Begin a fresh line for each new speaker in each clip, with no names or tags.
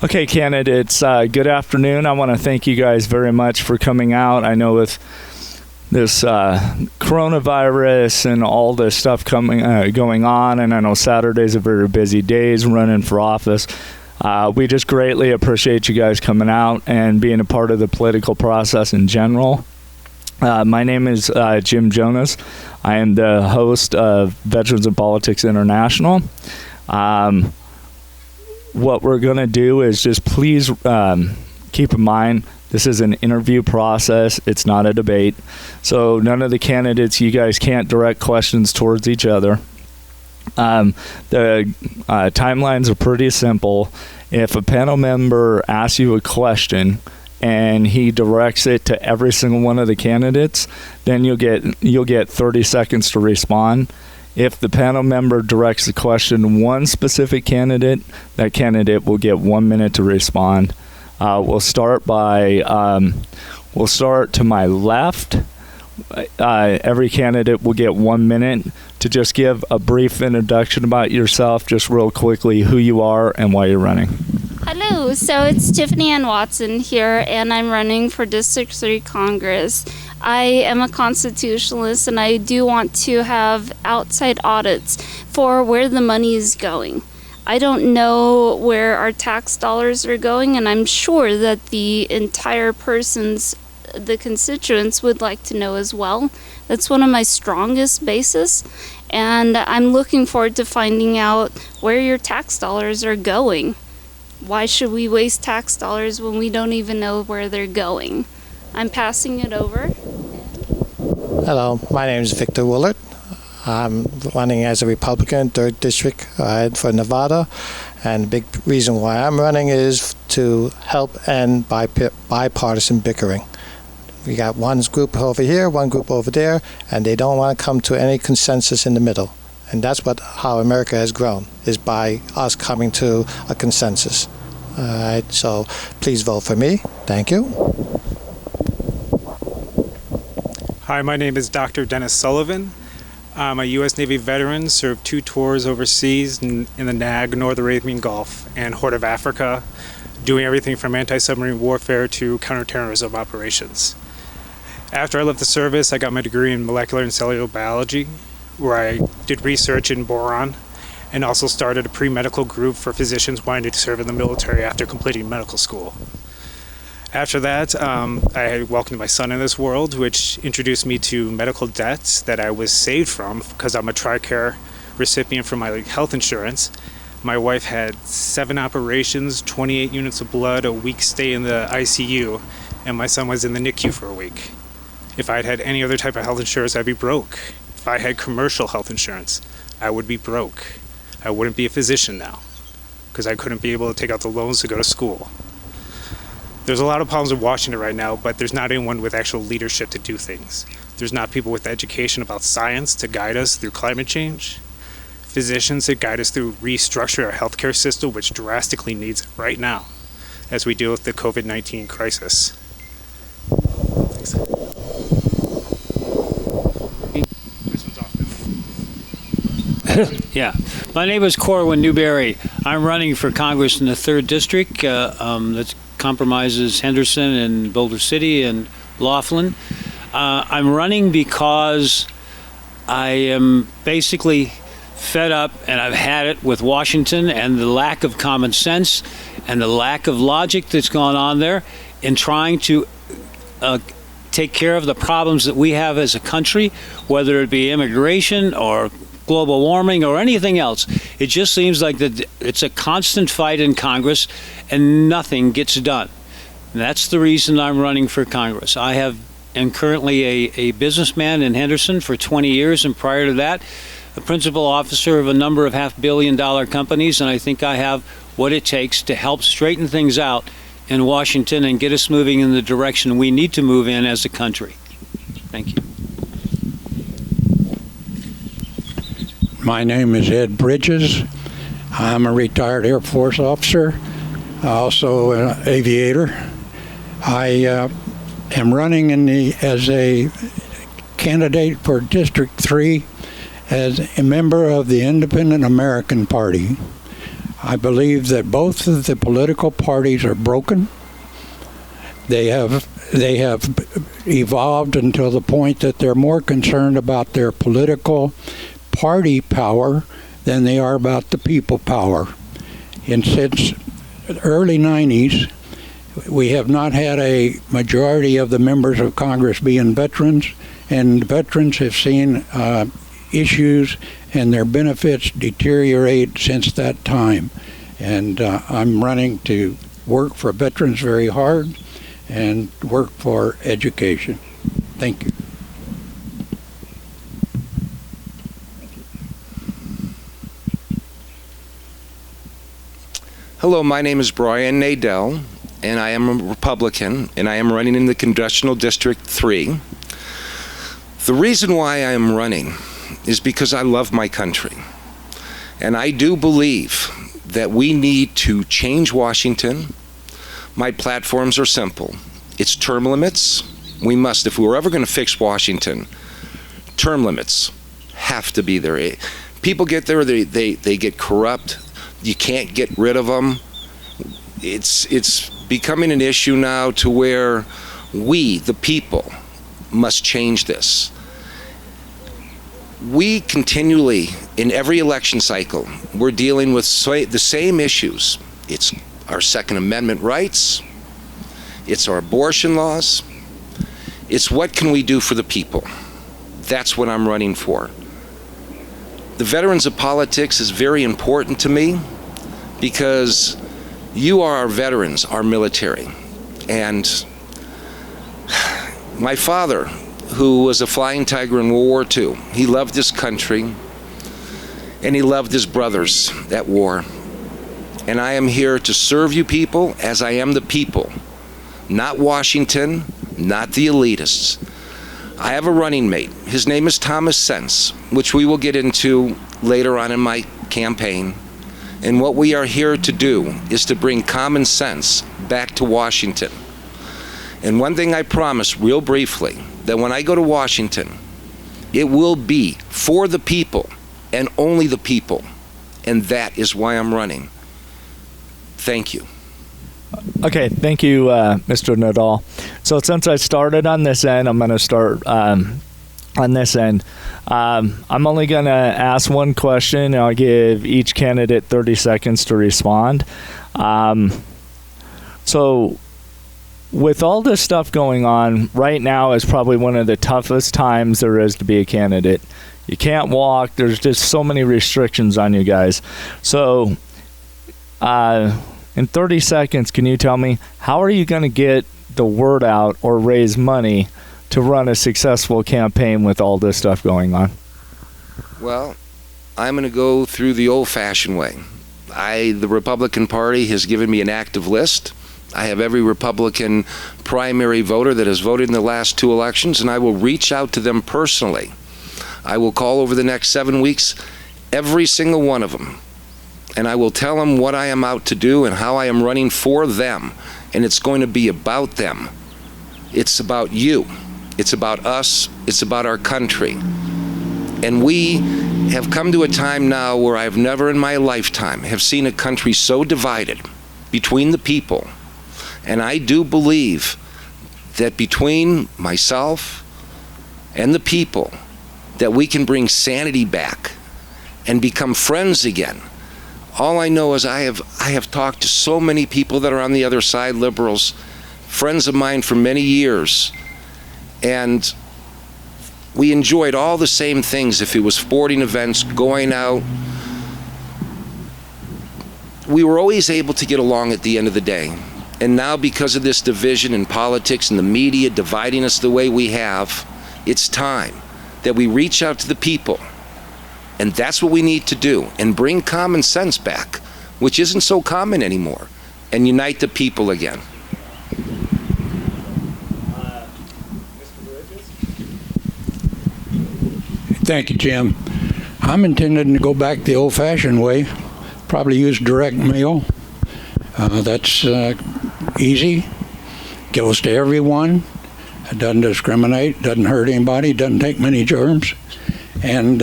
Okay, candidates, good afternoon. I want to thank you guys very much for coming out. I know with this coronavirus and all this stuff going on, and I know Saturdays are very busy days running for office. We just greatly appreciate you guys coming out and being a part of the political process in general. My name is Jim Jonas. I am the host of Veterans in Politics International. What we're going to do is just please keep in mind this is an interview process. It's not a debate. So none of the candidates, you guys can't direct questions towards each other. The timelines are pretty simple. If a panel member asks you a question and he directs it to every single one of the candidates, then you'll get 30 seconds to respond. If the panel member directs the question to one specific candidate, that candidate will get 1 minute to respond. We'll start to my left. Every candidate will get 1 minute to just give a brief introduction about yourself, just real quickly, who you are and why you're running.
Hello, so it's Tiffany Ann Watson here, and I'm running for District 3 Congress. I am a constitutionalist, and I do want to have outside audits for where the money is going. I don't know where our tax dollars are going, and I'm sure that the entire the constituents would like to know as well. That's one of my strongest bases, and I'm looking forward to finding out where your tax dollars are going. Why should we waste tax dollars when we don't even know where they're going? I'm passing it over.
Hello, my name is Victor Willert. I'm running as a Republican, 3rd District for Nevada, and the big reason why I'm running is to help end bipartisan bickering. We got one group over here, one group over there, and they don't want to come to any consensus in the middle. And that's how America has grown, is by us coming to a consensus. All right, so please vote for me. Thank you.
Hi, my name is Dr. Dennis Sullivan. I'm a U.S. Navy veteran, served 2 tours overseas in the NAG, North Arabian Gulf, and Horn of Africa, doing everything from anti-submarine warfare to counterterrorism operations. After I left the service, I got my degree in molecular and cellular biology, where I did research in boron, and also started a pre-medical group for physicians wanting to serve in the military after completing medical school. After that, I welcomed my son in this world, which introduced me to medical debts that I was saved from because I'm a TRICARE recipient for my health insurance. My wife had 7 operations, 28 units of blood, a week stay in the ICU, and my son was in the NICU for a week. If I'd had any other type of health insurance, I'd be broke. If I had commercial health insurance, I would be broke. I wouldn't be a physician now because I couldn't be able to take out the loans to go to school. There's a lot of problems in Washington right now, but there's not anyone with actual leadership to do things. There's not people with education about science to guide us through climate change. Physicians to guide us through restructuring our healthcare system, which drastically needs it right now as we deal with the COVID-19 crisis. Thanks. This one's off now.
Yeah. My name is Corwin Newberry. I'm running for Congress in the 3rd District. That compromises Henderson and Boulder City and Laughlin. I'm running because I am basically fed up, and I've had it with Washington and the lack of common sense and the lack of logic that's gone on there in trying to take care of the problems that we have as a country, whether it be immigration or global warming or anything else. It just seems like that it's a constant fight in Congress and nothing gets done. And that's the reason I'm running for Congress. I am currently a businessman in Henderson for 20 years, and prior to that, a principal officer of a number of $500 million companies, and I think I have what it takes to help straighten things out in Washington and get us moving in the direction we need to move in as a country. Thank you.
My name is Ed Bridges. I'm a retired Air Force officer, also an aviator. I am running as a candidate for District 3 as a member of the Independent American Party. I believe that both of the political parties are broken. They have evolved until the point that they're more concerned about their political party power than they are about the people power. And since the early 90s, we have not had a majority of the members of Congress being veterans, and veterans have seen issues and their benefits deteriorate since that time. And I'm running to work for veterans very hard and work for education. Thank you.
Hello, my name is Brian Nadell, and I am a Republican, and I am running in the Congressional District 3. The reason why I am running is because I love my country. And I do believe that we need to change Washington. My platforms are simple. It's term limits. We must, if we're ever going to fix Washington, term limits have to be there. People get there, they get corrupt. You can't get rid of them. It's becoming an issue now to where we, the people, must change this. We continually, in every election cycle, we're dealing with the same issues. It's our Second Amendment rights. It's our abortion laws. It's what can we do for the people. That's what I'm running for. The veterans of politics is very important to me because you are our veterans, our military. And my father, who was a flying tiger in World War II, he loved his country and he loved his brothers at war. And I am here to serve you people as I am the people, not Washington, not the elitists. I have a running mate. His name is Thomas Sense, which we will get into later on in my campaign. And what we are here to do is to bring common sense back to Washington. And one thing I promise real briefly, that when I go to Washington, it will be for the people and only the people. And that is why I'm running. Thank you.
Okay, thank you, Mr. Nadel. So since I started on this end, I'm going to start on this end. I'm only going to ask one question, and I'll give each candidate 30 seconds to respond. So with all this stuff going on, right now is probably one of the toughest times there is to be a candidate. You can't walk. There's just so many restrictions on you guys. So in 30 seconds, can you tell me, how are you going to get the word out or raise money to run a successful campaign with all this stuff going on?
Well, I'm going to go through the old-fashioned way. The Republican Party has given me an active list. I have every Republican primary voter that has voted in the last 2 elections, and I will reach out to them personally. I will call over the next 7 weeks every single one of them, and I will tell them what I am out to do and how I am running for them. And it's going to be about them. It's about you. It's about us. It's about our country. And we have come to a time now where I've never in my lifetime have seen a country so divided between the people. And I do believe that between myself and the people, that we can bring sanity back and become friends again. All I know is I have talked to so many people that are on the other side, liberals, friends of mine for many years, and we enjoyed all the same things. If it was sporting events, going out, we were always able to get along at the end of the day. And now, because of this division in politics and the media dividing us the way we have, it's time that we reach out to the people. And that's what we need to do, and bring common sense back, which isn't so common anymore, and unite the people again.
Thank you, Jim. I'm intending to go back the old-fashioned way, probably use direct mail. That's easy, goes to everyone, it doesn't discriminate, doesn't hurt anybody, doesn't take many germs, and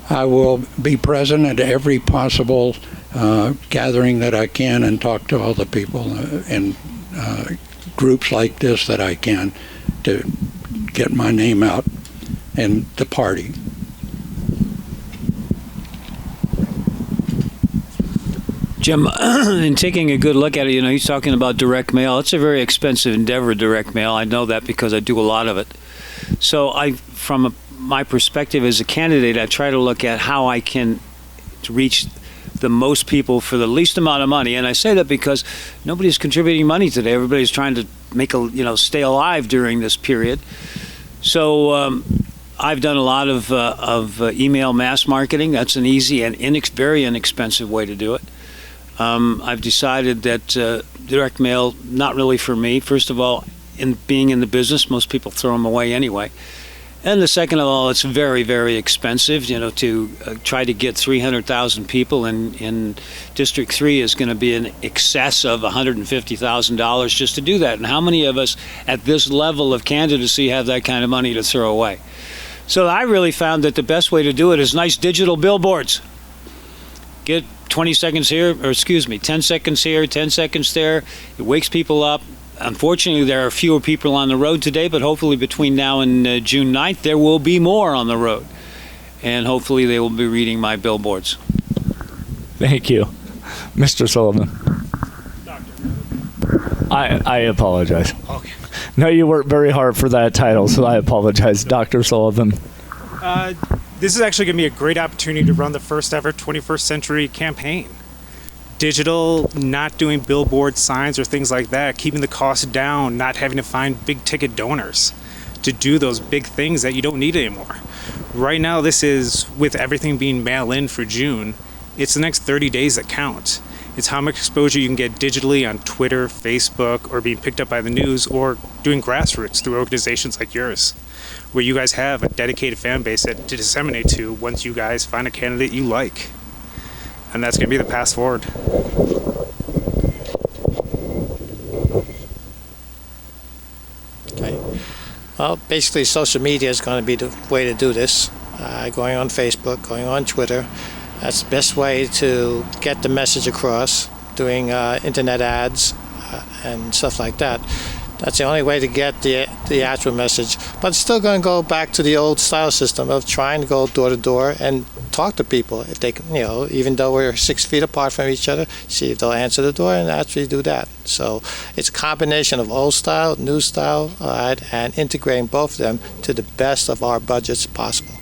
I will be present at every possible gathering that I can and talk to all the people in groups like this that I can to get my name out and the party.
Jim, in taking a good look at it, he's talking about direct mail. It's a very expensive endeavor, direct mail. I know that because I do a lot of it. So from my perspective as a candidate, I try to look at how I can reach the most people for the least amount of money. And I say that because nobody's contributing money today. Everybody's trying to stay alive during this period. So I've done a lot of email mass marketing. That's an easy and very inexpensive way to do it. I've decided that direct mail, not really for me. First of all, in being in the business, most people throw them away anyway. And the second of all, it's very, very expensive. To try to get 300,000 people in District 3 is going to be in excess of $150,000 just to do that. And how many of us at this level of candidacy have that kind of money to throw away? So I really found that the best way to do it is nice digital billboards. Get 20 seconds here, 10 seconds here, 10 seconds there. It wakes people up. Unfortunately, there are fewer people on the road today, but hopefully between now and June 9th, there will be more on the road. And hopefully they will be reading my billboards.
Thank you. Mr. Sullivan. I apologize.
Okay.
No, you worked very hard for that title, so I apologize. Dr. Sullivan.
This is actually going to be a great opportunity to run the first ever 21st century campaign. Digital, not doing billboard signs or things like that, keeping the cost down, not having to find big ticket donors to do those big things that you don't need anymore. Right now, this is, with everything being mail in for June, it's the next 30 days that count. It's how much exposure you can get digitally on Twitter, Facebook, or being picked up by the news, or doing grassroots through organizations like yours, where you guys have a dedicated fan base to disseminate to once you guys find a candidate you like. And that's going to be the path forward.
Okay. Well, basically, social media is going to be the way to do this. Going on Facebook, going on Twitter. That's the best way to get the message across, doing internet ads and stuff like that. That's the only way to get the actual message. But it's still going to go back to the old style system of trying to go door to door and talk to people. If they can, even though we're 6 feet apart from each other, see if they'll answer the door and actually do that. So it's a combination of old style, new style, and integrating both of them to the best of our budgets possible.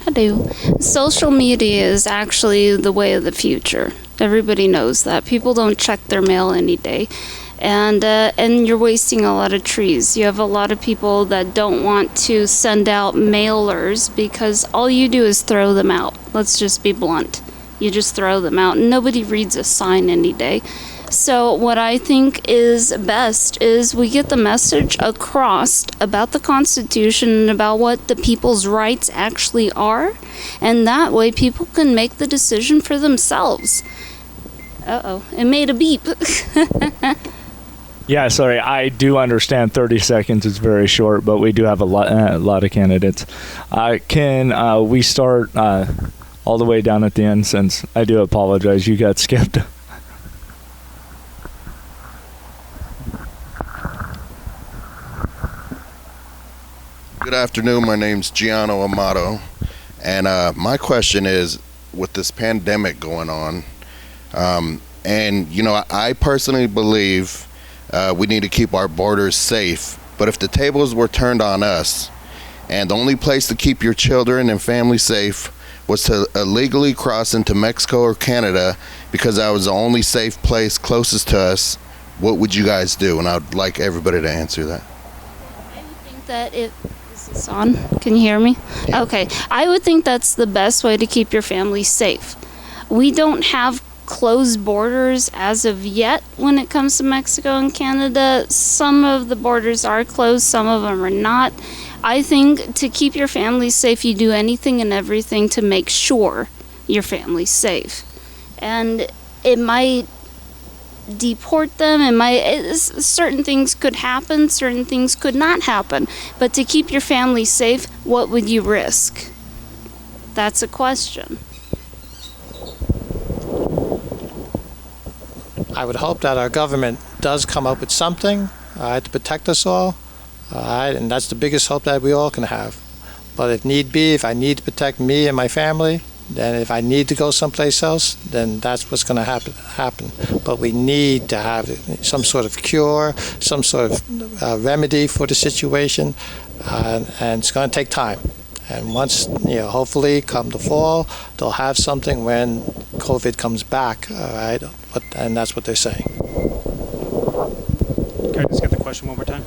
I do. Social media is actually the way of the future. Everybody knows that. People don't check their mail any day. And you're wasting a lot of trees. You have a lot of people that don't want to send out mailers because all you do is throw them out. Let's just be blunt. You just throw them out. Nobody reads a sign any day. So what I think is best is we get the message across about the Constitution and about what the people's rights actually are. And that way people can make the decision for themselves. Uh-oh, it made a beep.
Yeah, sorry, I do understand 30 seconds is very short, but we do have a lot of candidates. Can we start all the way down at the end, since I do apologize, you got skipped.
Good afternoon, my name's Gianno Amato, and my question is, with this pandemic going on, and I personally believe we need to keep our borders safe, but if the tables were turned on us and the only place to keep your children and family safe was to illegally cross into Mexico or Canada because that was the only safe place closest to us, what would you guys do? And I'd like everybody to answer that.
I would think that is this on? Can you hear me? Yeah. Okay. I would think that's the best way to keep your family safe. We don't have closed borders as of yet when it comes to Mexico and Canada. Some of the borders are closed, some of them are not. I think to keep your family safe, you do anything and everything to make sure your family's safe. And it might deport them, certain things could happen, certain things could not happen. But to keep your family safe, what would you risk? That's a question.
I would hope that our government does come up with something to protect us all, and that's the biggest hope that we all can have. But if need be, if I need to protect me and my family, then if I need to go someplace else, then that's what's going to happen. But we need to have some sort of cure, some sort of remedy for the situation, and it's going to take time. And once, hopefully come the fall, they'll have something when COVID comes back, all right? And that's what they're saying.
Can I just get the question one more time?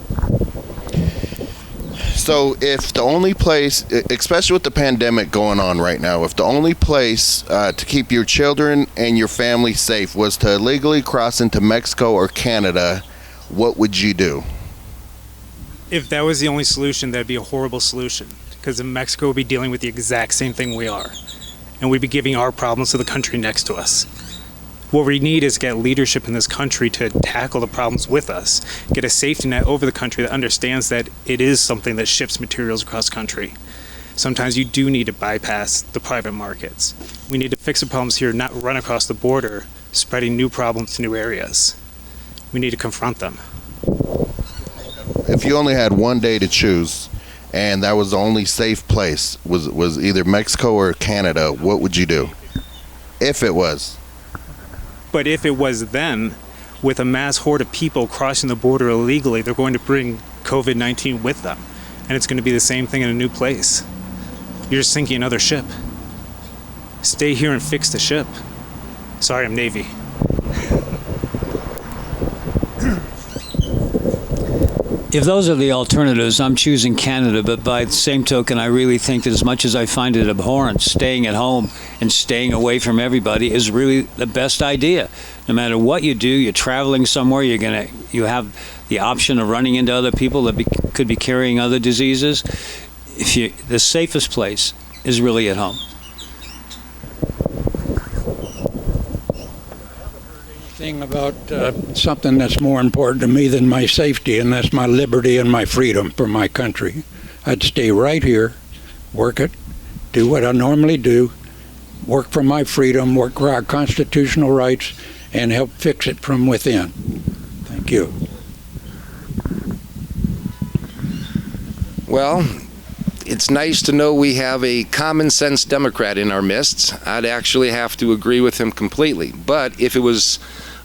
So if the only place, especially with the pandemic going on right now, if the only place to keep your children and your family safe was to illegally cross into Mexico or Canada, what would you do?
If that was the only solution, that'd be a horrible solution, because in Mexico would be dealing with the exact same thing we are, and we'd be giving our problems to the country next to us. What we need is get leadership in this country to tackle the problems with us, get a safety net over the country that understands that it is something that ships materials across country. Sometimes you do need to bypass the private markets. We need to fix the problems here, not run across the border, spreading new problems to new areas. We need to confront them.
If you only had one day to choose, and that was the only safe place, was either Mexico or Canada, what would you do? If it was.
But if it was then, with a mass horde of people crossing the border illegally, they're going to bring COVID-19 with them. And it's going to be the same thing in a new place. You're just sinking another ship. Stay here and fix the ship. Sorry, I'm Navy.
If those are the alternatives, I'm choosing Canada, but by the same token, I really think that as much as I find it abhorrent, staying at home and staying away from everybody is really the best idea. No matter what you do, you're traveling somewhere, you have the option of running into other people that could be carrying other diseases. The safest place is really at home.
Thing about something that's more important to me than my safety, and that's my liberty and my freedom for my country. I'd stay right here, work it, do what I normally do, work for my freedom, work for our constitutional rights, and help fix it from within. Thank you.
Well, it's nice to know we have a common sense Democrat in our midst. I'd actually have to agree with him completely. But if it was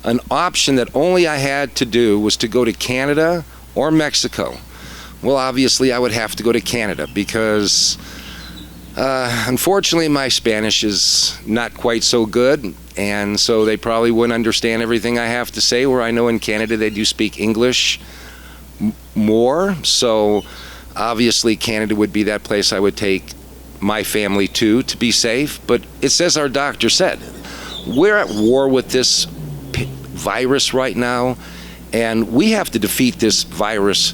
an option that only I had to do was to go to Canada or Mexico, well, obviously I would have to go to Canada because unfortunately my Spanish is not quite so good, and so they probably wouldn't understand everything I have to say, where I know in Canada they do speak English more. So obviously Canada would be that place I would take my family to be safe. But it's as our doctor said, we're at war with this virus right now, and we have to defeat this virus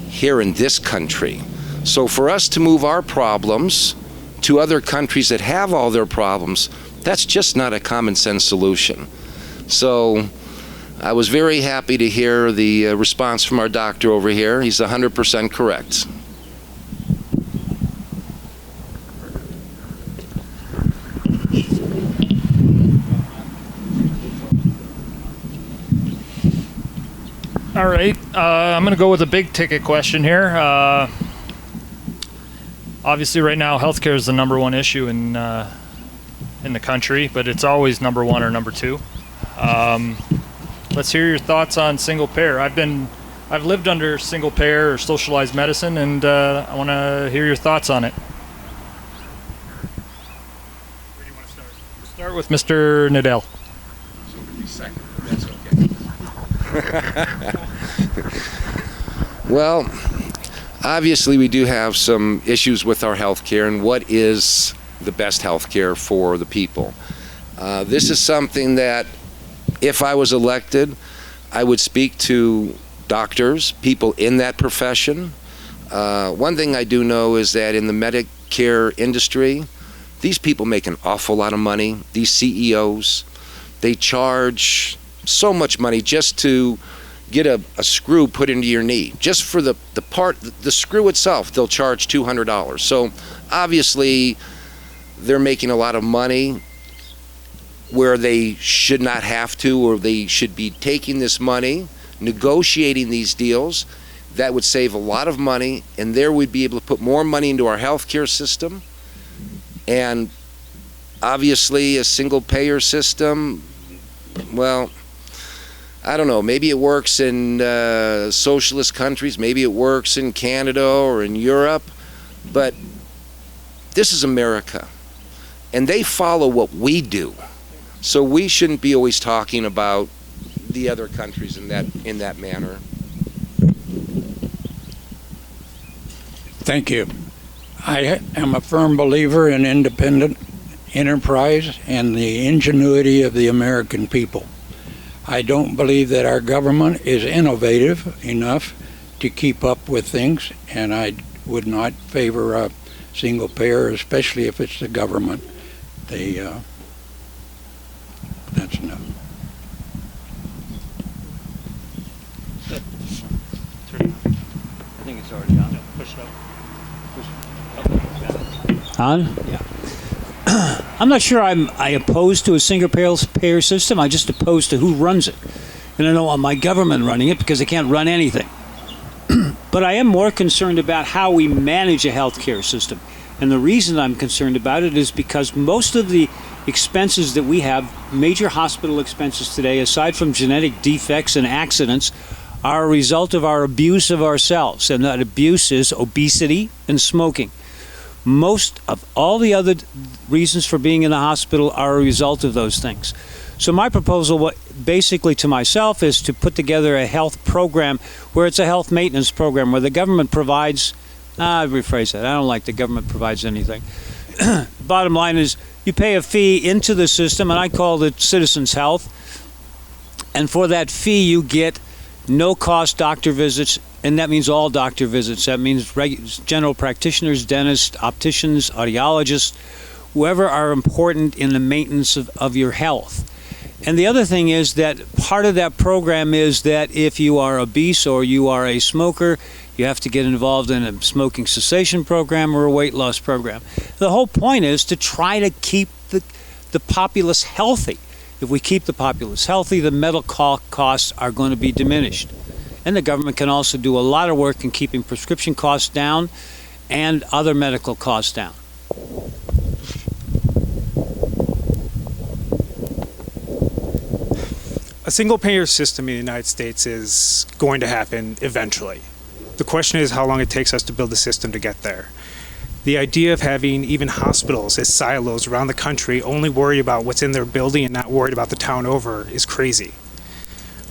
here in this country. So for us to move our problems to other countries that have all their problems, that's just not a common sense solution. So I was very happy to hear the response from our doctor over here. He's 100% correct.
All right, I'm going to go with a big ticket question here. Obviously, right now, healthcare is the number one issue in the country, but it's always number one or number two. Let's hear your thoughts on single payer. I've lived under single payer or socialized medicine, and I want to hear your thoughts on it. Where do you want to start? We'll start with Mr. Nadell.
Well, obviously we do have some issues with our health care and what is the best health care for the people. This is something that if I was elected, I would speak to doctors, people in that profession. One thing I do know is that in the Medicare industry, these people make an awful lot of money. These CEOs, they charge so much money just to get a screw put into your knee. Just for the screw itself, they'll charge $200. So obviously they're making a lot of money where they should not have to, or they should be taking this money, negotiating these deals. That would save a lot of money, and there we'd be able to put more money into our healthcare system. And obviously a single payer system, well, I don't know, maybe it works in socialist countries, maybe it works in Canada or in Europe, but this is America, and they follow what we do. So we shouldn't be always talking about the other countries in that manner.
Thank you. I am a firm believer in independent enterprise and the ingenuity of the American people. I don't believe that our government is innovative enough to keep up with things, and I would not favor a single payer, especially if it's the government. That's enough.
I think it's already on. Push it up. On? Yeah. I'm not sure I oppose to a single payer system. I just oppose to who runs it. And I don't want my government running it because they can't run anything. But I am more concerned about how we manage a healthcare system. And the reason I'm concerned about it is because most of the expenses that we have, major hospital expenses today, aside from genetic defects and accidents, are a result of our abuse of ourselves. And that abuse is obesity and smoking. Most of all the other reasons for being in the hospital are a result of those things. So my proposal, basically to myself, is to put together a health program where it's a health maintenance program where the government provides, I rephrase that, I don't like the government provides anything. Bottom line is you pay a fee into the system, and I call it Citizens Health, and for that fee you get no-cost doctor visits, and that means all doctor visits. That means general practitioners, dentists, opticians, audiologists, whoever are important in the maintenance of your health. And the other thing is that part of that program is that if you are obese or you are a smoker, you have to get involved in a smoking cessation program or a weight loss program. The whole point is to try to keep the populace healthy. If we keep the populace healthy, the medical costs are going to be diminished. And the government can also do a lot of work in keeping prescription costs down and other medical costs down.
A single-payer system in the United States is going to happen eventually. The question is how long it takes us to build the system to get there. The idea of having even hospitals as silos around the country only worry about what's in their building and not worried about the town over is crazy.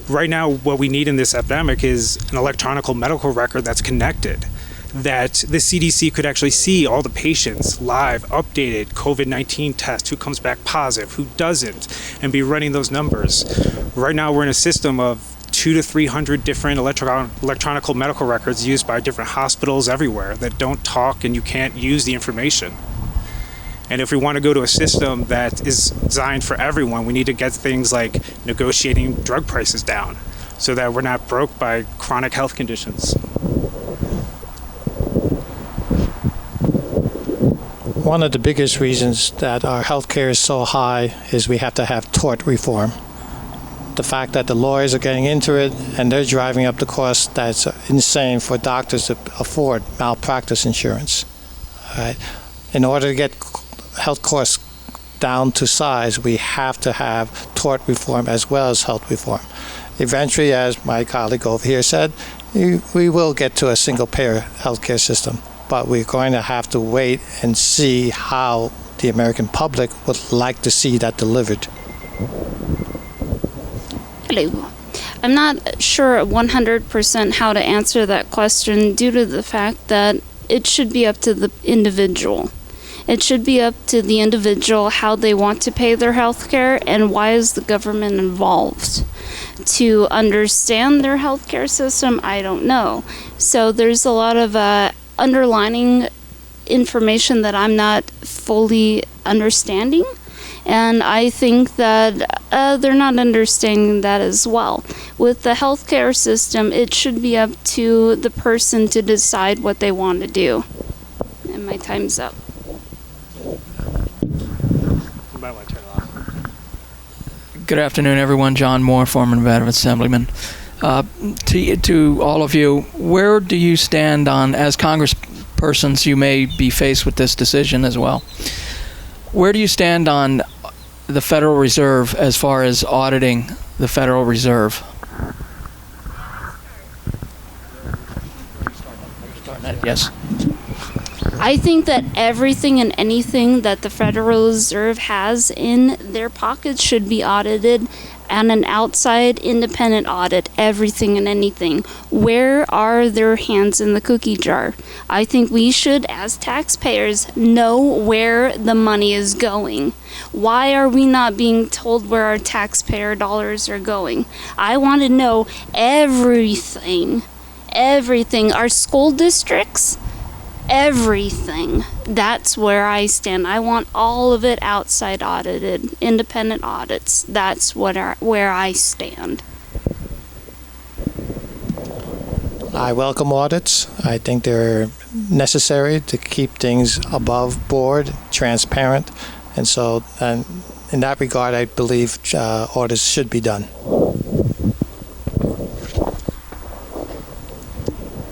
Right now, what we need in this epidemic is an electronic medical record that's connected, that the CDC could actually see all the patients, live, updated COVID-19 tests, who comes back positive, who doesn't, and be running those numbers. Right now, we're in a system of 200 to 300 different electronic medical records used by different hospitals everywhere that don't talk, and you can't use the information. And if we want to go to a system that is designed for everyone, we need to get things like negotiating drug prices down so that we're not broke by chronic health conditions.
One of the biggest reasons that our healthcare is so high is we have to have tort reform. The fact that the lawyers are getting into it and they're driving up the cost, that's insane for doctors to afford malpractice insurance. All right? In order to get health costs down to size, we have to have tort reform as well as health reform. Eventually, as my colleague over here said, we will get to a single-payer healthcare system, but we're going to have to wait and see how the American public would like to see that delivered.
Hello. I'm not sure 100% how to answer that question due to the fact that it should be up to the individual. It should be up to the individual how they want to pay their health care and why is the government involved. To understand their healthcare system, I don't know. So there's a lot of underlining information that I'm not fully understanding. And I think that they're not understanding that as well. With the healthcare system, it should be up to the person to decide what they want to do. And my time's up.
Good afternoon, everyone. John Moore, former Nevada Assemblyman. To all of you, where do you stand on, as congresspersons, you may be faced with this decision as well. Where do you stand on the Federal Reserve as far as auditing the Federal Reserve? Yes.
I think that everything and anything that the Federal Reserve has in their pockets should be audited, and an outside independent audit, everything and anything. Where are their hands in the cookie jar? I think we should, as taxpayers, know where the money is going. Why are we not being told where our taxpayer dollars are going? I want to know everything. Everything. Our school districts, everything. That's where I stand. I want all of it outside audited, independent audits. That's where I stand.
I welcome audits. I think they're necessary to keep things above board, transparent, and so in that regard, I believe audits should be done.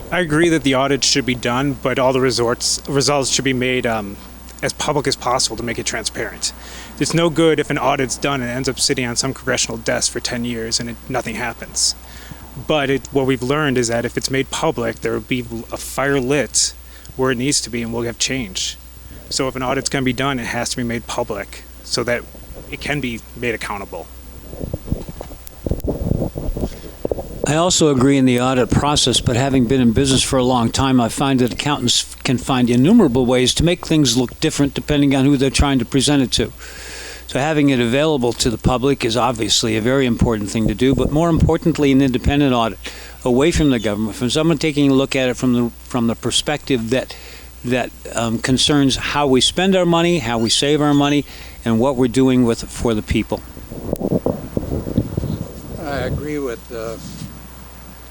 I agree that the audit should be done, but all the results should be made as public as possible to make it transparent. It's no good if an audit's done and it ends up sitting on some congressional desk for 10 years and nothing happens. But what we've learned is that if it's made public, there will be a fire lit where it needs to be, and we'll have change. So if an audit's going to be done, it has to be made public so that it can be made accountable.
I also agree in the audit process, but having been in business for a long time, I find that accountants can find innumerable ways to make things look different depending on who they're trying to present it to. So having it available to the public is obviously a very important thing to do, but more importantly, an independent audit away from the government, from someone taking a look at it from the perspective that concerns how we spend our money, how we save our money, and what we're doing for the people.
I agree with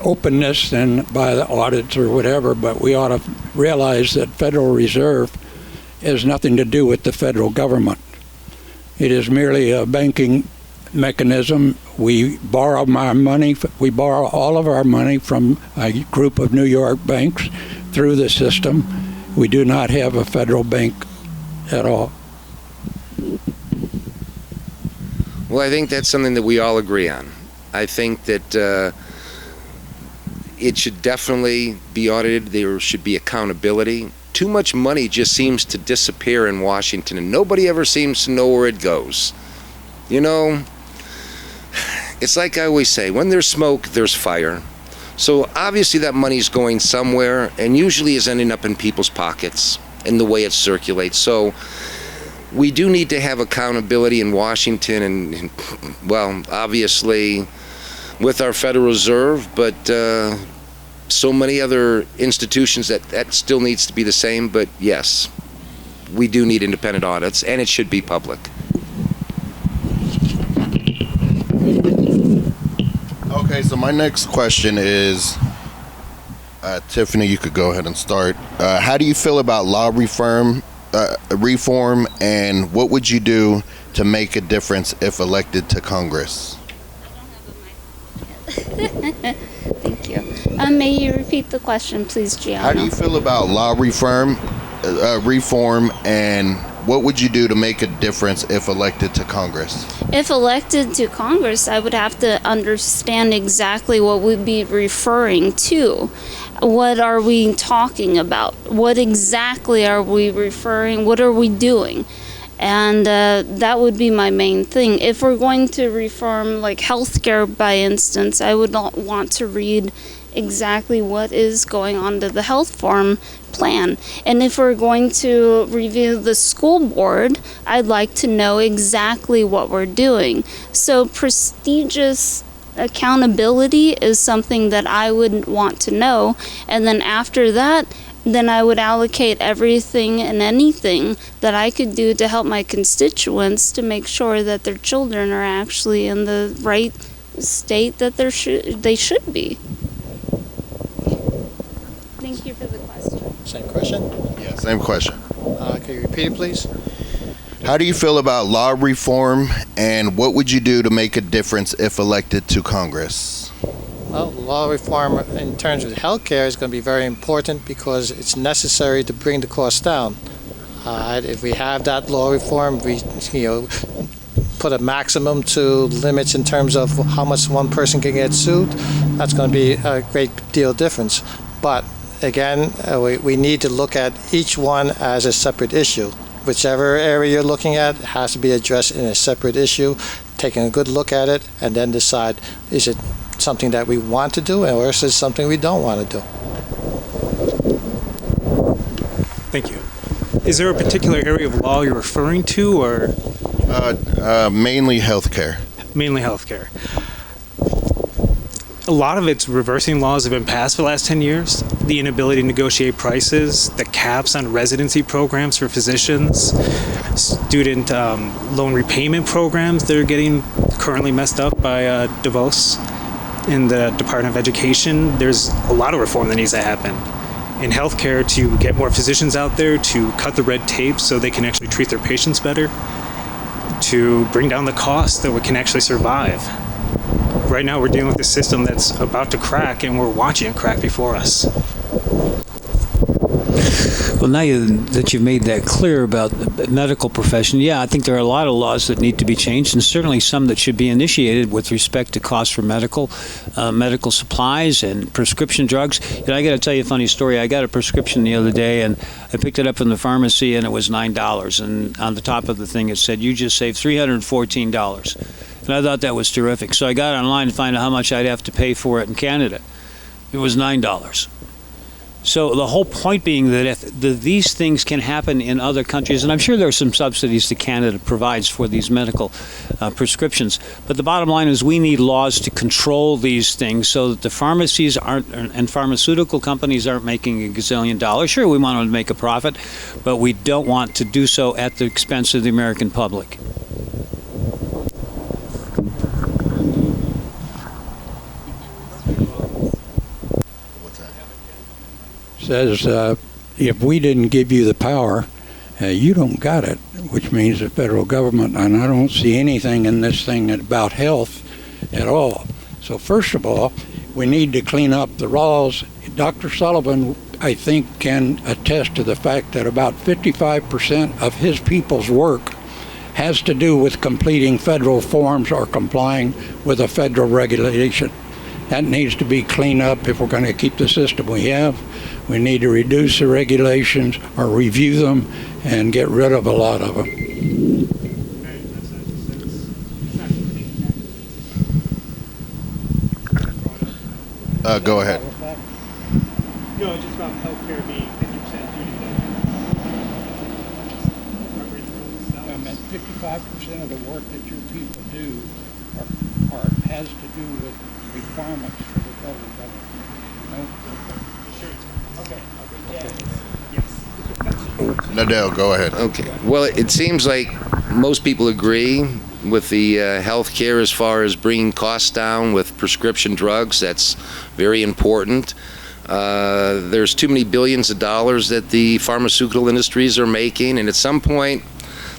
openness and by the audits or whatever, but we ought to realize that Federal Reserve has nothing to do with the federal government. It is merely a banking mechanism. We borrow all of our money from a group of New York banks through the system. We do not have a federal bank at all.
Well, I think that's something that we all agree on. I think that it should definitely be audited. There should be accountability. Too much money just seems to disappear in Washington, and nobody ever seems to know where it goes. You know, it's like I always say, when there's smoke, there's fire. So obviously that money's going somewhere, and usually is ending up in people's pockets in the way it circulates. So we do need to have accountability in Washington, and well, obviously with our Federal Reserve, but so many other institutions that still needs to be the same. But yes, we do need independent audits, and it should be public.
Okay, so my next question is, Tiffany, you could go ahead and start. How do you feel about law reform, and what would you do to make a difference if elected to Congress?
Thank you. May you repeat the question, please, Gianna?
How do you feel about law reform, and what would you do to make a difference if elected to Congress?
If elected to Congress, I would have to understand exactly what we'd be referring to. What are we talking about? What exactly are we referring? What are we doing? And that would be my main thing. If we're going to reform, like healthcare, by instance, I would not want to read exactly what is going on to the health form plan. And if we're going to review the school board, I'd like to know exactly what we're doing. So prestigious accountability is something that I would want to know. And then after that, then I would allocate everything and anything that I could do to help my constituents to make sure that their children are actually in the right state that they should be. Thank you for the question.
Same question?
Yeah, same question.
Can you repeat it, please?
How do you feel about law reform, and what would you do to make a difference if elected to Congress?
Well, law reform in terms of healthcare is going to be very important because it's necessary to bring the costs down. If we have that law reform, we put a maximum to limits in terms of how much one person can get sued, that's going to be a great deal difference. But again, we need to look at each one as a separate issue. Whichever area you're looking at has to be addressed in a separate issue, taking a good look at it, and then decide, is it something that we want to do, or is it something we don't want to do?
Thank you. Is there a particular area of law you're referring to, or?
Mainly healthcare.
Mainly healthcare. A lot of its reversing laws have been passed for the last 10 years. The inability to negotiate prices, the caps on residency programs for physicians, student loan repayment programs that are getting currently messed up by DeVos in the Department of Education. There's a lot of reform that needs to happen in healthcare to get more physicians out there, to cut the red tape so they can actually treat their patients better, to bring down the cost that we can actually survive. Right now we're dealing with a system that's about to crack, and we're watching it crack before us.
Well, now that you've made that clear about the medical profession, yeah, I think there are a lot of laws that need to be changed, and certainly some that should be initiated with respect to costs for medical supplies and prescription drugs. I got to tell you a funny story. I got a prescription the other day, and I picked it up in the pharmacy, and it was $9. And on the top of the thing, it said, "You just saved $314." And I thought that was terrific. So I got online to find out how much I'd have to pay for it in Canada. It was $9. So the whole point being that if these things can happen in other countries, and I'm sure there are some subsidies that Canada provides for these medical prescriptions, but the bottom line is we need laws to control these things so that the pharmacies aren't, and pharmaceutical companies aren't making a gazillion dollars. Sure, we want them to make a profit, but we don't want to do so at the expense of the American public.
Says if we didn't give you the power, you don't got it, which means the federal government, and I don't see anything in this thing about health at all. So first of all, we need to clean up the laws. Dr. Sullivan, I think, can attest to the fact that about 55% of his people's work has to do with completing federal forms or complying with a federal regulation. That needs to be cleaned up if we're going to keep the system we have. We need to reduce the regulations or review them and get rid of a lot of them.
Go ahead.
No, just about healthcare being 50% duty.
I meant 55% of the work that your people do has to do with requirements for the federal government.
Nadell, go ahead.
Okay. Well, it seems like most people agree with the health care as far as bringing costs down with prescription drugs. That's very important. There's too many billions of dollars that the pharmaceutical industries are making, and at some point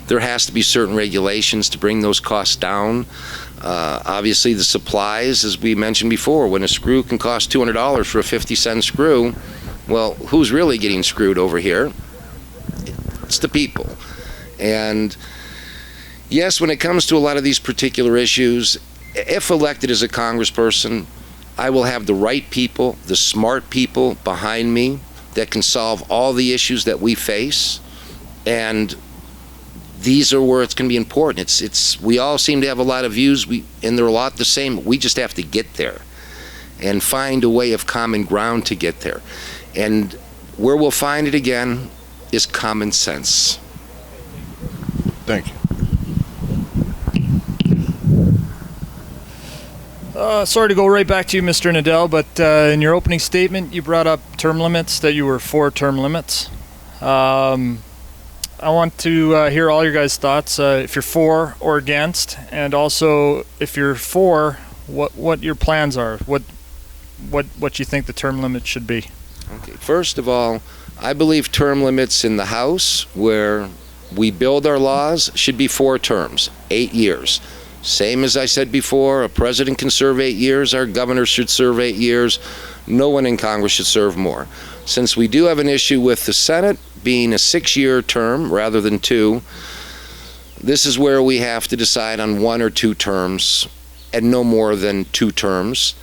there has to be certain regulations to bring those costs down. Obviously, the supplies, as we mentioned before, when a screw can cost $200 for a 50-cent screw, well, who's really getting screwed over here? It's the people. And yes, when it comes to a lot of these particular issues, if elected as a congressperson, I will have the right people, the smart people behind me that can solve all the issues that we face. And these are where it's going to be important. We all seem to have a lot of views, and they're a lot the same. We just have to get there and find a way of common ground to get there. And where we'll find it again is common sense.
Thank you.
Sorry to go right back to you, Mr. Nadel, but in your opening statement, you brought up term limits, that you were for term limits. I want to hear all your guys' thoughts, if you're for or against, and also if you're for, what your plans are, what you think the term limit should be.
Okay. First of all, I believe term limits in the House, where We build our laws, should be 4 terms, 8 years. Same as I said before, a president can serve 8 years, our governor should serve 8 years. No one in Congress should serve more. Since we do have an issue with the Senate being a 6-year term rather than 2, this is where we have to decide on 1 or 2 terms and no more than 2 terms.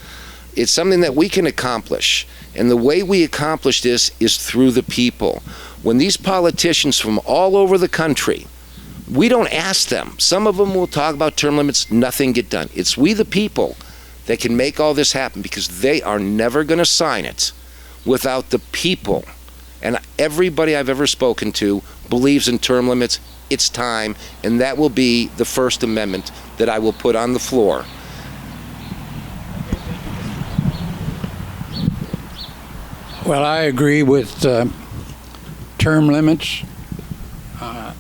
It's something that we can accomplish. And the way we accomplish this is through the people. When these politicians from all over the country, we don't ask them. Some of them will talk about term limits, nothing get done. It's we the people that can make all this happen, because they are never going to sign it without the people. And everybody I've ever spoken to believes in term limits. It's time, and that will be the first amendment that I will put on the floor.
Well, I agree with term limits.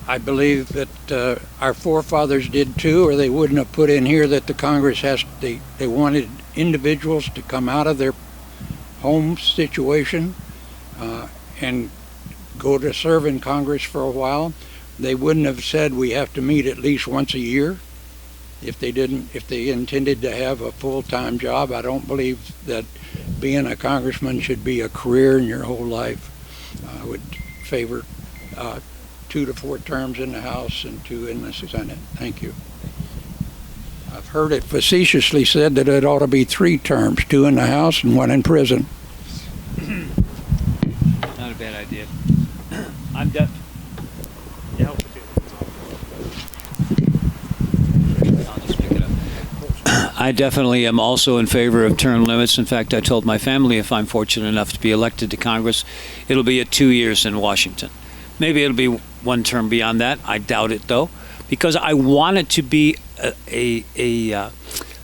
I believe that our forefathers did too, or they wouldn't have put in here that the Congress they wanted individuals to come out of their home situation and go to serve in Congress for a while. They wouldn't have said we have to meet at least once a year if they intended to have a full-time job. I don't believe that being a congressman should be a career in your whole life. I would favor 2 to 4 terms in the House and 2 in the Senate. Thank you. I've heard it facetiously said that it ought to be 3 terms, 2 in the House and 1 in prison.
Not a bad idea. I'm deaf. Yeah, I'll just pick it up. I definitely am also in favor of term limits. In fact, I told my family if I'm fortunate enough to be elected to Congress, it'll be at 2 years in Washington. Maybe it'll be 1 term beyond that. I doubt it, though, because I want it to be a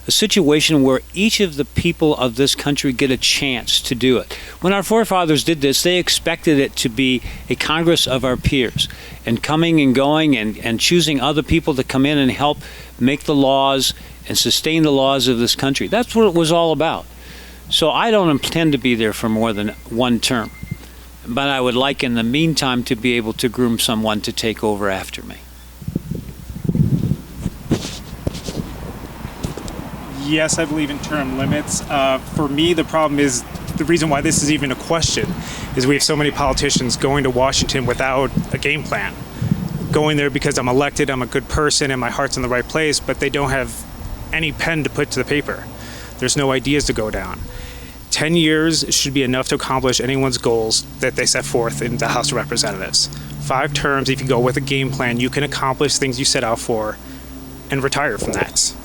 situation where each of the people of this country get a chance to do it. When our forefathers did this, they expected it to be a Congress of our peers, and coming and going and choosing other people to come in and help make the laws and sustain the laws of this country. That's what it was all about. So I don't intend to be there for more than 1 term. But I would like in the meantime to be able to groom someone to take over after me.
Yes, I believe in term limits. For me, the problem is, the reason why this is even a question is we have so many politicians going to Washington without a game plan. Going there because I'm elected, I'm a good person, and my heart's in the right place, but they don't have any pen to put to the paper. There's no ideas to go down. 10 years should be enough to accomplish anyone's goals that they set forth in the House of Representatives. 5 terms, if you go with a game plan, you can accomplish things you set out for and retire from that.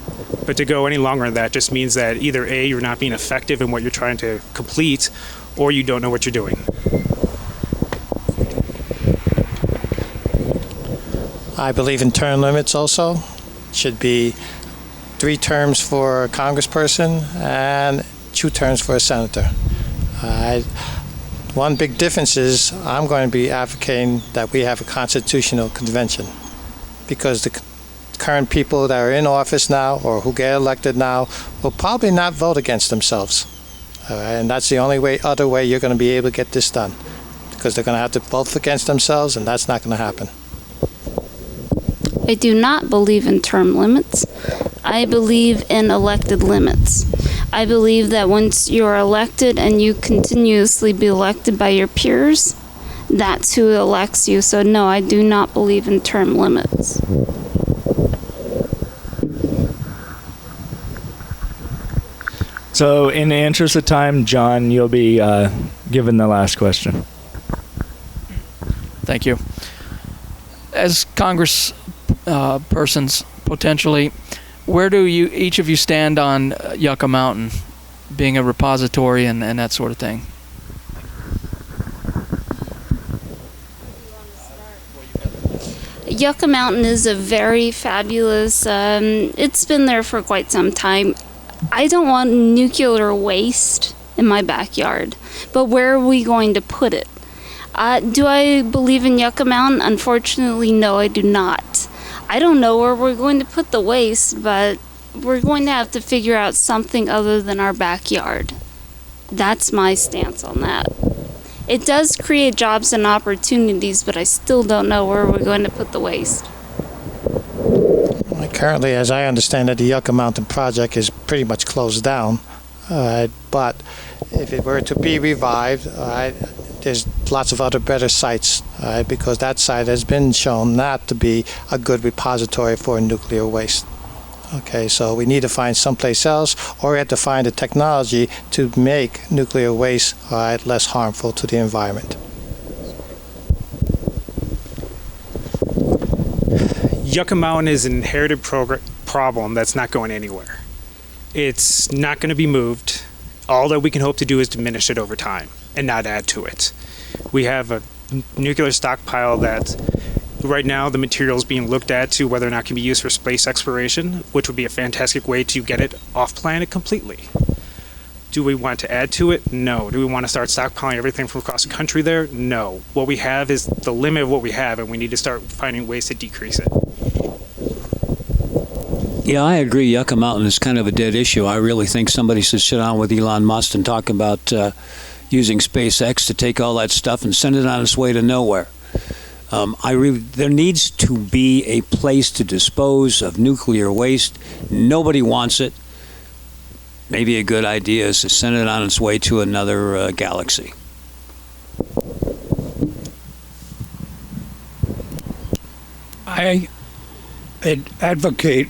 But to go any longer than that just means that either A, you're not being effective in what you're trying to complete, or you don't know what you're doing.
I believe in term limits also. Should be 3 terms for a congressperson and 2 terms for a senator. One big difference is I'm going to be advocating that we have a constitutional convention, because the current people that are in office now or who get elected now will probably not vote against themselves. And that's the only other way you're going to be able to get this done, because they're going to have to vote against themselves, and that's not going to happen.
I do not believe in term limits. I believe in elected limits. I believe that once you're elected and you continuously be elected by your peers, that's who elects you. So no, I do not believe in term limits.
So in the interest of time, John, you'll be given the last question.
Thank you. As Congress persons, potentially, where do each of you stand on Yucca Mountain being a repository and that sort of thing?
Yucca Mountain is a very fabulous, it's been there for quite some time. I don't want nuclear waste in my backyard, but where are we going to put it? Do I believe in Yucca Mountain? Unfortunately, no, I do not. I don't know where we're going to put the waste, but we're going to have to figure out something other than our backyard. That's my stance on that. It does create jobs and opportunities, but I still don't know where we're going to put the waste.
Currently, as I understand it, the Yucca Mountain project is pretty much closed down. But if it were to be revived, there's lots of other better sites, because that site has been shown not to be a good repository for nuclear waste. Okay, so we need to find someplace else, or we have to find a technology to make nuclear waste less harmful to the environment.
Yucca Mountain is an inherited problem that's not going anywhere. It's not going to be moved. All that we can hope to do is diminish it over time and not add to it. We have a nuclear stockpile that right now the material is being looked at to whether or not it can be used for space exploration, which would be a fantastic way to get it off planet completely. Do we want to add to it? No. Do we want to start stockpiling everything from across the country there? No. What we have is the limit of what we have, and we need to start finding ways to decrease it.
Yeah, I agree. Yucca Mountain is kind of a dead issue. I really think somebody should sit down with Elon Musk and talk about using SpaceX to take all that stuff and send it on its way to nowhere. There needs to be a place to dispose of nuclear waste. Nobody wants it. Maybe a good idea is to send it on its way to another galaxy.
I advocate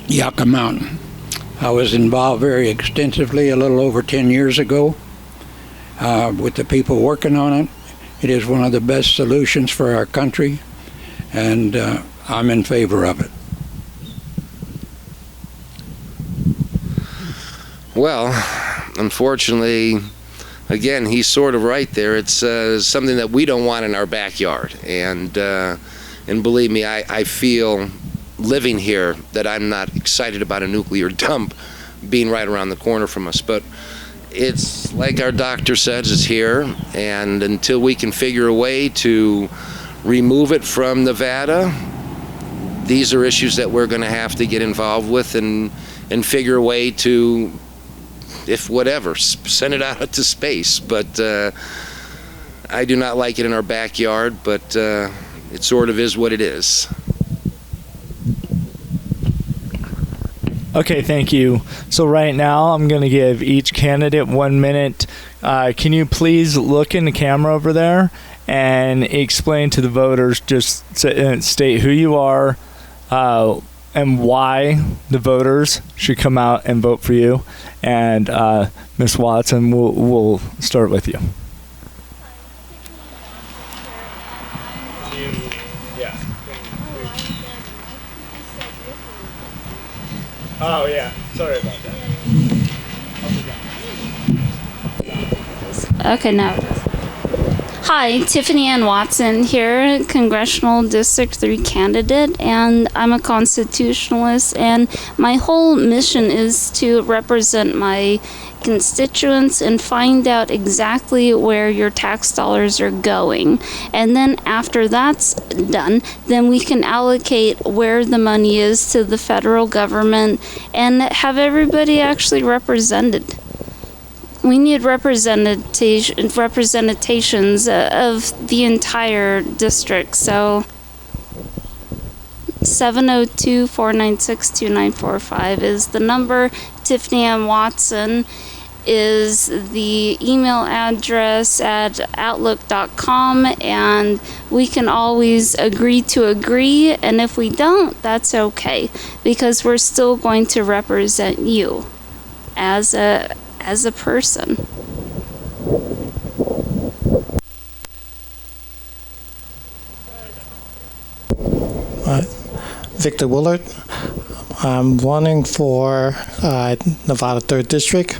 Yucca Mountain. I was involved very extensively a little over 10 years ago with the people working on it. It is one of the best solutions for our country, and I'm in favor of it.
Well, unfortunately, again, he's sort of right there. It's something that we don't want in our backyard, and believe me, I feel living here that I'm not excited about a nuclear dump being right around the corner from us. But it's like our doctor says, it's here, and until we can figure a way to remove it from Nevada, these are issues that we're going to have to get involved with and figure a way to, if whatever, send it out to space. But I do not like it in our backyard, but it sort of is what it is.
Okay, thank you. So right now I'm going to give each candidate 1 minute. Can you please look in the camera over there and explain to the voters, just state who you are and why the voters should come out and vote for you. And Ms. Watson, we'll start with you. Oh, yeah. Sorry about that.
Okay, now. Hi, Tiffany Ann Watson here, Congressional District 3 candidate, and I'm a constitutionalist, and my whole mission is to represent my constituents and find out exactly where your tax dollars are going. And then after that's done, then we can allocate where the money is to the federal government and have everybody actually represented. We need representations of the entire district. So 702-496-2945 is the number. Tiffany Ann Watson is the email address at outlook.com, and we can always agree to agree, and if we don't, that's okay, because we're still going to represent you as a person.
Victor Willert. I'm running for Nevada 3rd District.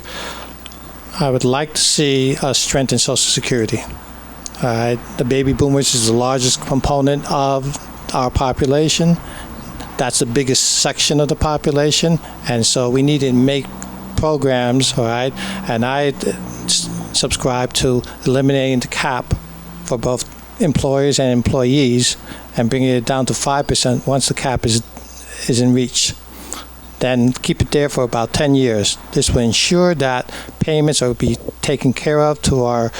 I would like to see us strengthen Social Security. The baby boomers is the largest component of our population. That's the biggest section of the population, and so we need to make programs, all right? And I subscribe to eliminating the cap for both employers and employees and bringing it down to 5% once the cap is in reach. Then keep it there for about 10 years. This will ensure that payments will be taken care of to our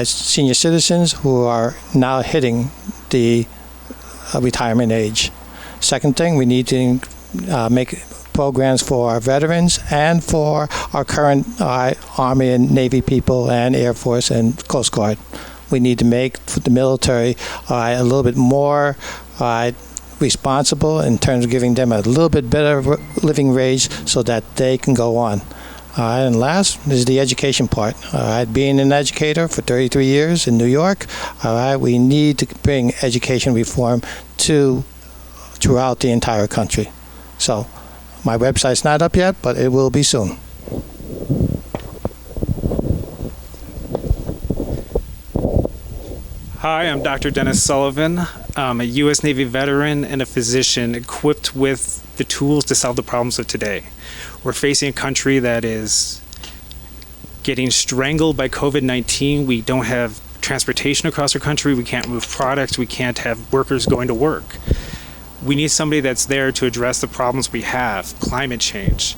senior citizens who are now hitting the retirement age. Second thing, we need to make programs for our veterans and for our current Army and Navy people and Air Force and Coast Guard. We need to make the military a little bit more responsible in terms of giving them a little bit better living wage so that they can go on. And last is the education part. Being an educator for 33 years in New York, we need to bring education reform throughout the entire country. So my website's not up yet, but it will be soon.
Hi, I'm Dr. Dennis Sullivan. I'm a U.S. Navy veteran and a physician equipped with the tools to solve the problems of today. We're facing a country that is getting strangled by COVID-19. We don't have transportation across our country. We can't move products. We can't have workers going to work. We need somebody that's there to address the problems we have, climate change.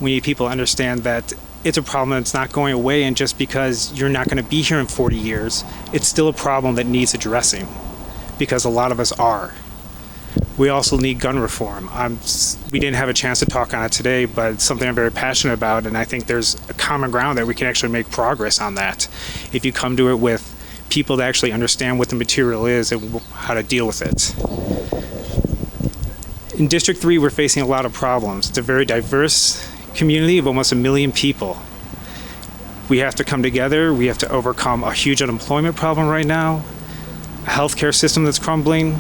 We need people to understand that it's a problem that's not going away, and just because you're not going to be here in 40 years, it's still a problem that needs addressing, because a lot of us are. We also need gun reform. We didn't have a chance to talk on it today, but it's something I'm very passionate about, and I think there's a common ground that we can actually make progress on that if you come to it with people that actually understand what the material is and how to deal with it. In District 3, we're facing a lot of problems. It's a very diverse community of almost 1 million people. We have to come together. We have to overcome a huge unemployment problem right now, a healthcare system that's crumbling,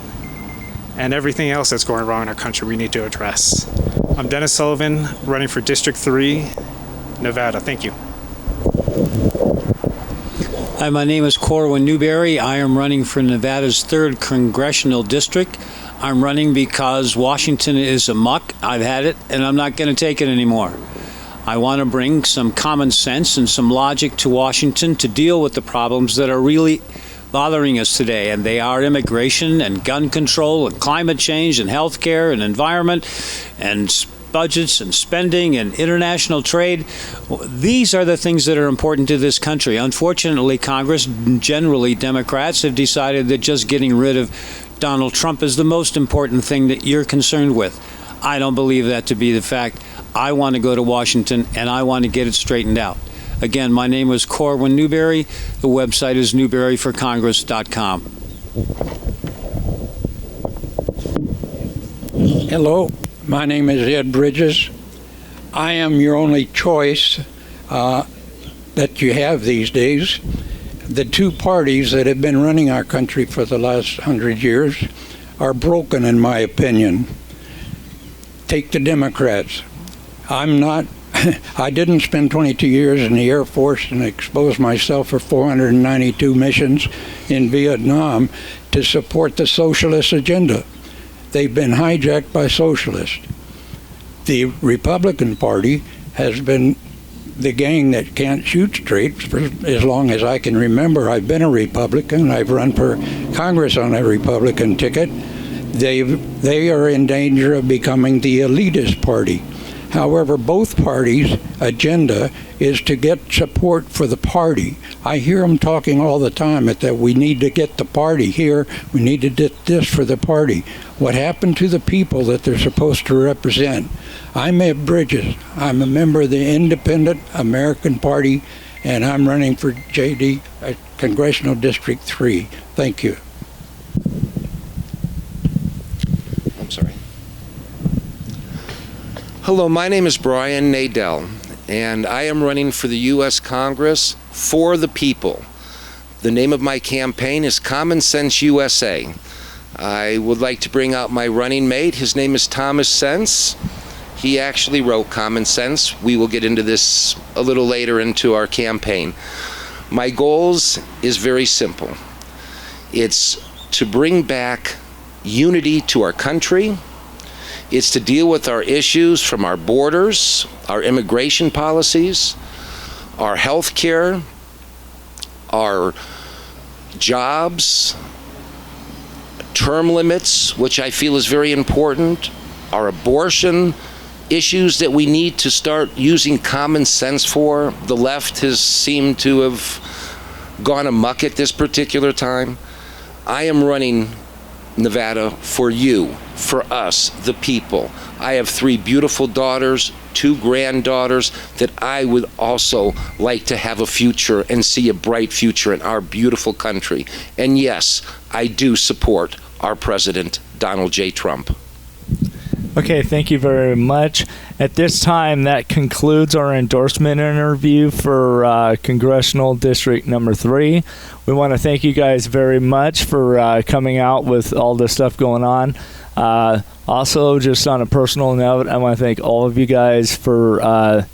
and everything else that's going wrong in our country we need to address. I'm Dennis Sullivan, running for District 3, Nevada. Thank you.
Hi, my name is Corwin Newberry. I am running for Nevada's 3rd Congressional District. I'm running because Washington is amok. I've had it, and I'm not going to take it anymore. I want to bring some common sense and some logic to Washington to deal with the problems that are really bothering us today, and they are immigration and gun control and climate change and health care and environment and budgets and spending and international trade. These are the things that are important to this country. Unfortunately, Congress, generally Democrats, have decided that just getting rid of Donald Trump is the most important thing that you're concerned with. I don't believe that to be the fact. I want to go to Washington, and I want to get it straightened out. Again, my name is Corwin Newberry. The website is newberryforcongress.com.
Hello, my name is Ed Bridges. I am your only choice that you have these days. The two parties that have been running our country for the last 100 years are broken, in my opinion. Take the Democrats. I didn't spend 22 years in the Air Force and expose myself for 492 missions in Vietnam to support the socialist agenda. They've been hijacked by socialists. The Republican Party has been the gang that can't shoot straight for as long as I can remember. I've been a Republican. I've run for Congress on a Republican ticket. They are in danger of becoming the elitist party. However, both parties' agenda is to get support for the party. I hear them talking all the time that we need to get the party here, we need to get this for the party. What happened to the people that they're supposed to represent? I'm Ed Bridges. I'm a member of the Independent American Party, and I'm running for JD, Congressional District 3. Thank you.
I'm sorry. Hello, my name is Brian Nadel, and I am running for the U.S. Congress for the people. The name of my campaign is Common Sense USA. I would like to bring out my running mate. His name is Thomas Sense. He actually wrote Common Sense. We will get into this a little later into our campaign. My goals is very simple. It's to bring back unity to our country. It's to deal with our issues from our borders, our immigration policies, our health care, our jobs, term limits, which I feel is very important, our abortion issues that we need to start using common sense for. The left has seemed to have gone amok at this particular time. I am running Nevada for you, for us, the people. I have 3 beautiful daughters, 2 granddaughters that I would also like to have a future and see a bright future in our beautiful country. And yes, I do support our President, Donald J. Trump.
Okay, thank you very much. At this time, that concludes our endorsement interview for Congressional District number 3. We want to thank you guys very much for coming out with all this stuff going on. Also, just on a personal note, I want to thank all of you guys for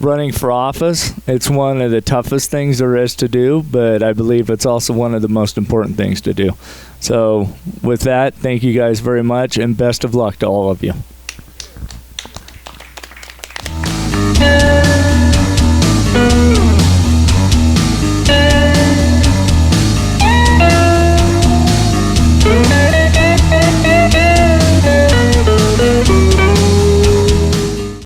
running for office. It's one of the toughest things there is to do, but I believe it's also one of the most important things to do. So with that, thank you guys very much, and best of luck to all of you.